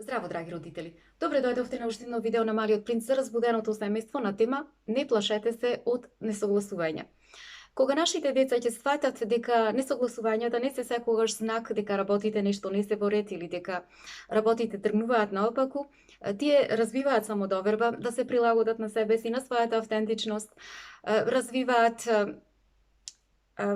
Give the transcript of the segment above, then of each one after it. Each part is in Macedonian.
Здраво, драги родители! Добре дојдовте на уште едно видео на Малиот принц за разбуденото семејство на тема "Не плашете се од несогласувања". Кога нашите деца ќе сфатат дека несогласувањата не се секогаш знак дека работите нешто не се во ред или дека работите тргнуваат наопаку, тие развиваат самодоверба да се прилагодат на себе си, на својата автентичност, развиваат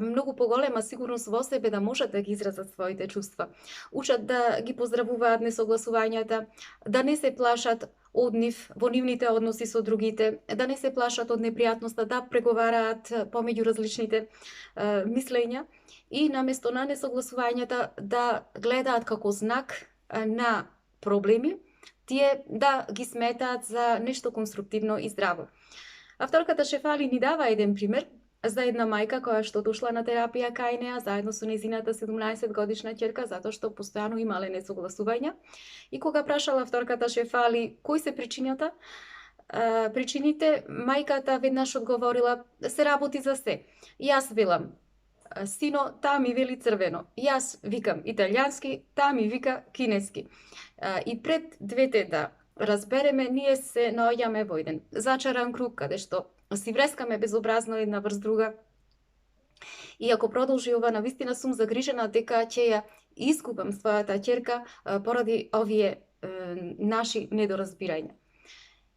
многу поголема сигурност во себе да можат да ги изразат своите чувства. Учат да ги поздравуваат несогласувањата, да не се плашат од нив во нивните односи со другите, да не се плашат од непријатноста, да преговараат помеѓу различните мислења и наместо на несогласувањата да гледаат како знак на проблеми, тие да ги сметаат за нешто конструктивно и здраво. Авторката Шефали ни дава еден пример за една мајка која што дошла на терапија кај неа заедно со нејзината 17 годишна ќерка затоа што постојано имале несогласувања и кога прашала авторката Шефали кои се причините, мајката веднаш одговорила: се работи за се. Јас велам сино, таа ми вели црвено. Јас викам италијански, таа ми вика кинески. И пред двете да разбереме, ние се наоѓаме во еден зачаран круг каде што си врескаме безобразно една врз друга. И ако продолжи ова, навистина сум загрижена дека ќе ја изгубам својата ќерка поради овие наши недоразбирања.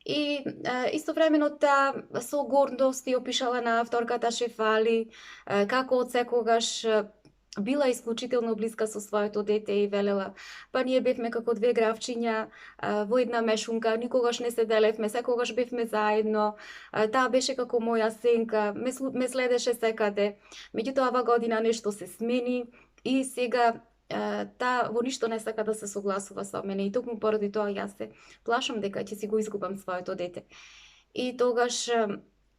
И истовремено таа со гордост и опишала на авторката Шефали како од секогаш била исклучително блиска со своето дете и велела: па ние бевме како две гравчиња во една мешунка, никогаш не се делевме, секогаш бевме заедно, таа беше како моја сенка, ме следеше секаде. Меѓутоа ова година нешто се смени и сега таа во ништо не сака да се согласува со мене и токму поради тоа јас се плашам дека ќе си го изгубам своето дете. И тогаш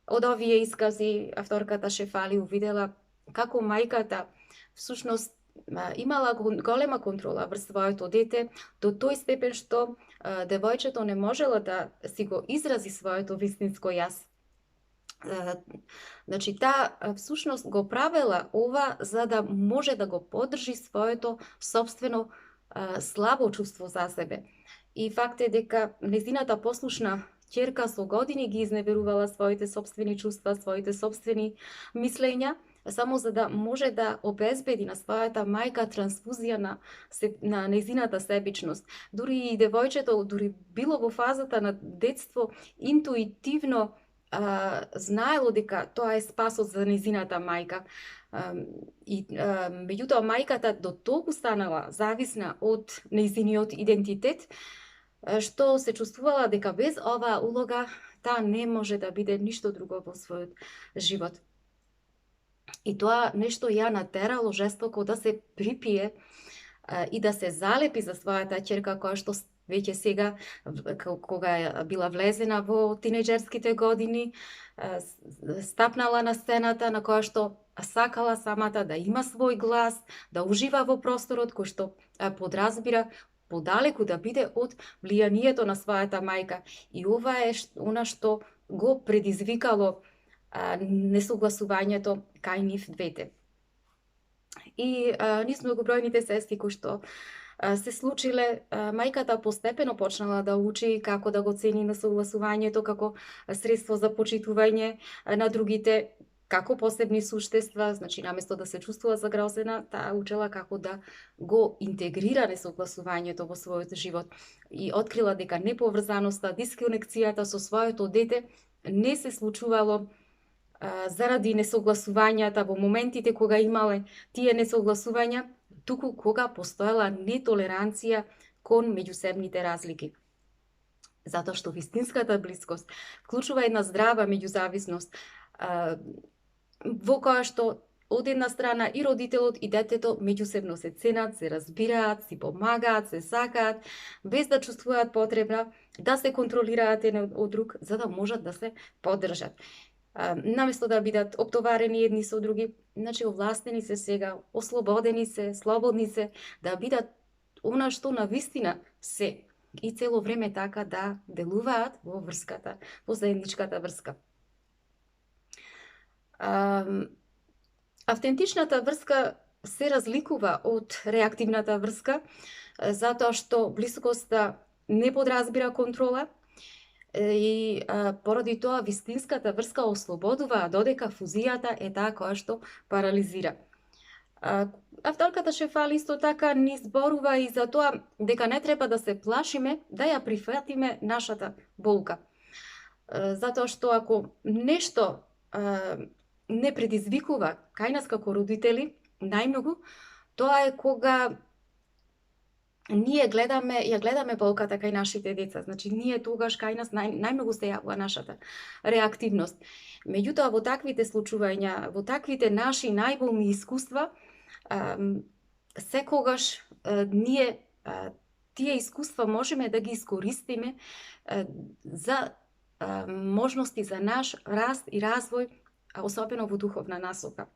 од овие искази авторката Шефали увидела како мајката всушност имала голема контрола врз своето дете до тој степен што девојчето не можела да си го изрази своето вистинско јас. Значи, таа всушност го правела ова за да може да го поддржи своето собствено слабо чувство за себе. И факт е дека нејзината послушна ќерка со години ги изневерувала своите собствени чувства, своите собствени мислења, само за да може да обезбеди на својата мајка трансфузија на нејзината себичност. Дури и девојчето, дури било во фазата на детство, интуитивно знаело дека тоа е спасот за нејзината мајка. Меѓутоа мајката до толку станала зависна од нејзиниот идентитет, што се чувствувала дека без оваа улога таа не може да биде ништо друго во својот живот. И тоа нешто ја натерало жестоко да се припие и да се залепи за својата ќерка која што веќе сега, кога ја била влезена во тинеџерските години, стапнала на сцената на која што сакала самата да има свој глас, да ужива во просторот кој што подразбира подалеку да биде од влијанието на својата мајка. И ова е она што го предизвикало несогласувањето кај нив двете. И низ многобројните сески кои што се случиле, мајката постепено почнала да учи како да го цени несогласувањето како средство за почитување на другите, како посебни суштества, значи наместо да се чувствува загрозена, таа учела како да го интегрира несогласувањето во својот живот и открила дека неповрзаноста, дисконекцијата со своето дете не се случувало заради несогласувањата во моментите кога имале тие несогласувања, туку кога постоела нетолеранција кон меѓусебните разлики. Затоа што вистинската блискост вклучува една здрава меѓузависност, во која што од една страна и родителот и детето меѓусебно се ценат, се разбираат, си помагаат, се сакаат, без да чувствуваат потреба да се контролираат еден од друг, за да можат да се поддржат. Наместо да бидат оптоварени едни со други, значи овластени се сега, ослободени се, слободни се, да бидат она што навистина се и цело време така да делуваат во врската, во заедничката врска. Автентичната врска се разликува од реактивната врска, затоа што блискоста не подразбира контрола и поради тоа вистинската врска ослободува, додека фузијата е таа која што парализира. Авторката Шефали исто така ни зборува и за тоа дека не треба да се плашиме, да ја прифатиме нашата болка. Затоа што ако нешто не предизвикува кај нас како родители, најмногу, тоа е кога ние ја гледаме болката кај нашите деца. Значи, ние тогаш кај нас најмногу се јавува нашата реактивност. Меѓутоа, во таквите случувања, во таквите наши најболни искуства, секогаш ние тие искуства можеме да ги искористиме за можности за наш раст и развој, особено во духовна насока.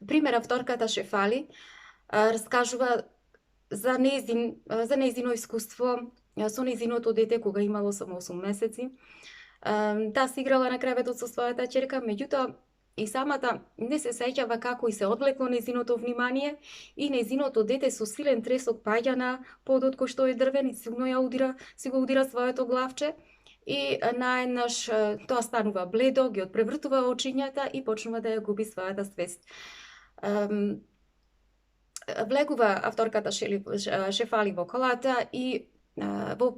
Пример, авторката Шефали раскажува за нејзино искуство со нејзиното дете кога имало само 8 месеци. Таа се играла на креветот со својата ќерка, меѓутоа и самата не се сеќава како и се одвлекло нејзиното внимание и нејзиното дете со силен тресок паѓа на подот кој што е дрвен и силно си го удира своето главче и наеднаш тоа станува бледо, ги отпревртува очињата и почнува да ја губи својата свест. Влегува авторката Шефали во колата и во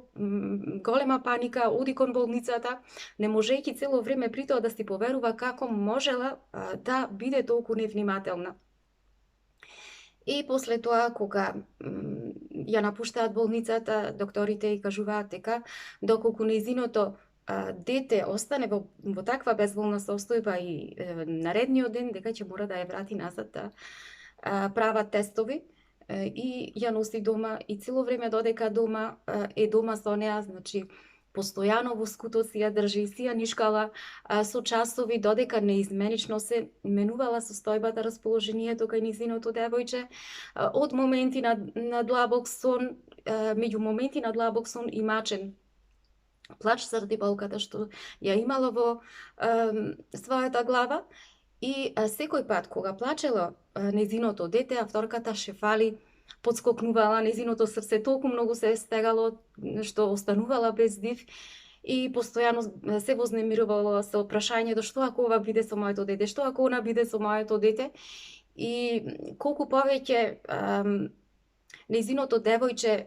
голема паника оди кон болницата, не можејќи цело време при тоа да си поверува како можела да биде толку невнимателна. И после тоа, кога ја напуштаат болницата, докторите и кажуваат дека доколку нејзиното дете остане во таква безволна состојба и наредниот ден, дека ќе мора да ја врати назад да прават тестови и ја носи дома и цело време додека е дома со неа, значи постојано во скутот си ја држи, си ја нишкала со часови, додека неизменично се менувала состојбата, расположението кај низиното девојче, од моменти на длабок сон, меѓу моменти на длабок сон и мачен плач заради болката што ја имала во својата глава. И секој пат кога плачело нејзиното дете, авторката Шефали подскокнувала, нејзиното срце толку многу се стегало што останувала без див и постојано се вознемирувала со прашањето што ако ова биде со моето дете, што ако она биде со моето дете. И колку повеќе нејзиното девојче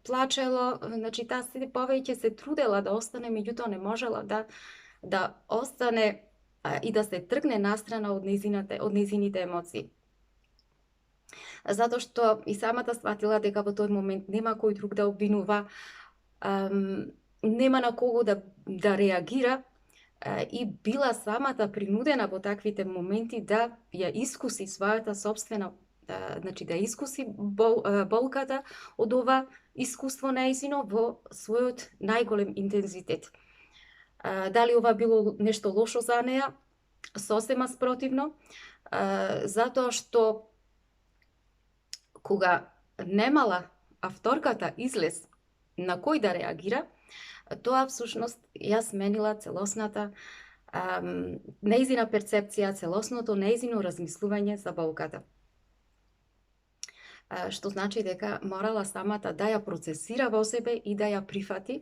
плачело, значи таа се повеќе се трудела да остане, меѓутоа не можела да остане и да се тргне настрана од нејзините емоции. Затоа што и самата сватила дека во тој момент нема кој друг да обвинува, нема на кого да реагира и била самата принудена во таквите моменти да ја искуси својата собствена, значи да искуси болката од ова искуство нејзино во својот најголем интензитет. Дали ова било нешто лошо за неа? Сосема спротивно, затоа што кога немала авторката излез на кој да реагира, тоа всушност ја сменила целосната нејзина перцепција, целосното нејзино размислување за болката. Што значи дека морала самата да ја процесира во себе и да ја прифати,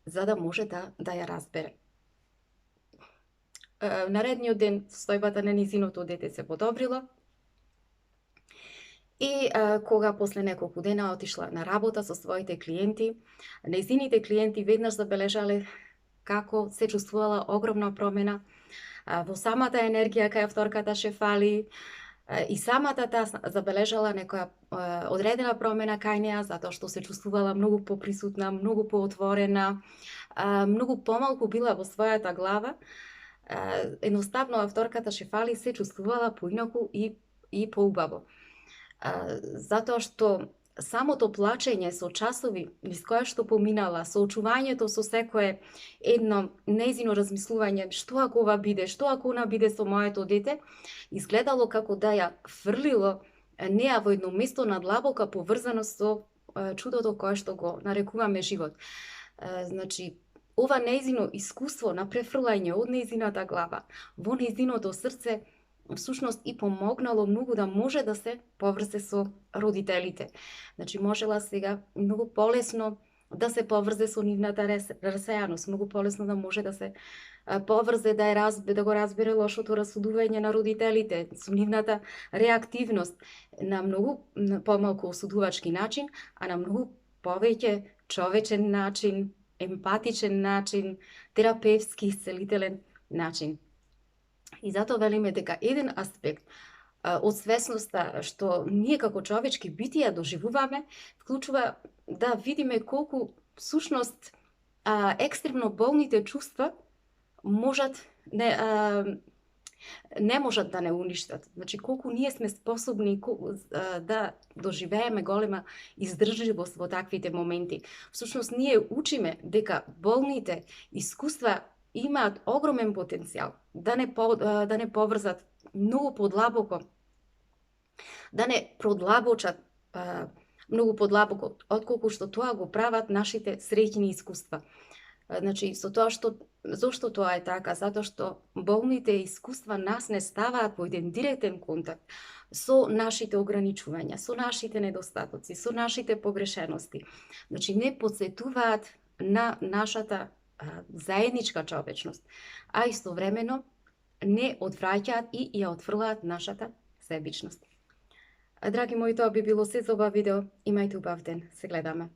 за да може да ја разбере. Наредниот ден состојбата на нејзиното дете се подобрила и кога после неколку дена отишла на работа со своите клиенти, нејзините клиенти веднаш забележале како се чувствувала огромна промена во самата енергија кај авторката Шефали и самата таа забележала некоја одредена промена кај неа, затоа што се чувствувала многу поприсутна, многу поотворена, многу помалку била во својата глава. Едноставно авторката Шефали се чувствувала поинаку и поубаво. Затоа што самото плачење со часови низ која што поминала, соочувањето со секое едно нејзино размислување, што ако ова биде, што ако она биде со моето дете, изгледало како да ја фрлило неа во едно место на длабока поврзаност со чудото кое што го нарекуваме живот. Значи, ова нејзино искуство на префрлање од нејзината глава во нејзиното срце всушност и помогнало многу да може да се поврзе со родителите. Значи можела сега многу полесно да се поврзе со нивната расеаност, многу полесно да може да се поврзе да го разбере лошото расудување на родителите, со нивната реактивност на многу помалку осудувачки начин, а на многу повеќе човечен начин, емпатичен начин, терапевски, исцелителен начин. И затоа велиме дека еден аспект од свесноста што ние како човечки битија доживуваме, вклучува да видиме колку всушност екстремно болните чувства можат не можат да не уништат. Значи колку ние сме способни да доживееме голема издржливост во таквите моменти. Всушност ние учиме дека болните искуства имаат огромен потенцијал да не поврзат многу подлабоко, да не продлабочат многу подлабоко, отколку што тоа го прават нашите среќни искуства. Значи, зошто тоа е така? Затоа што болните искуства нас не ставаат во еден директен контакт со нашите ограничувања, со нашите недостатоци, со нашите погрешености. Значи, не подсетуваат на нашата заедничка човечност, а истовремено не одвраќаат и ја отфрлаат нашата себичност. Драги мои, тоа би било се за ова видео. Имајте убав ден. Се гледаме.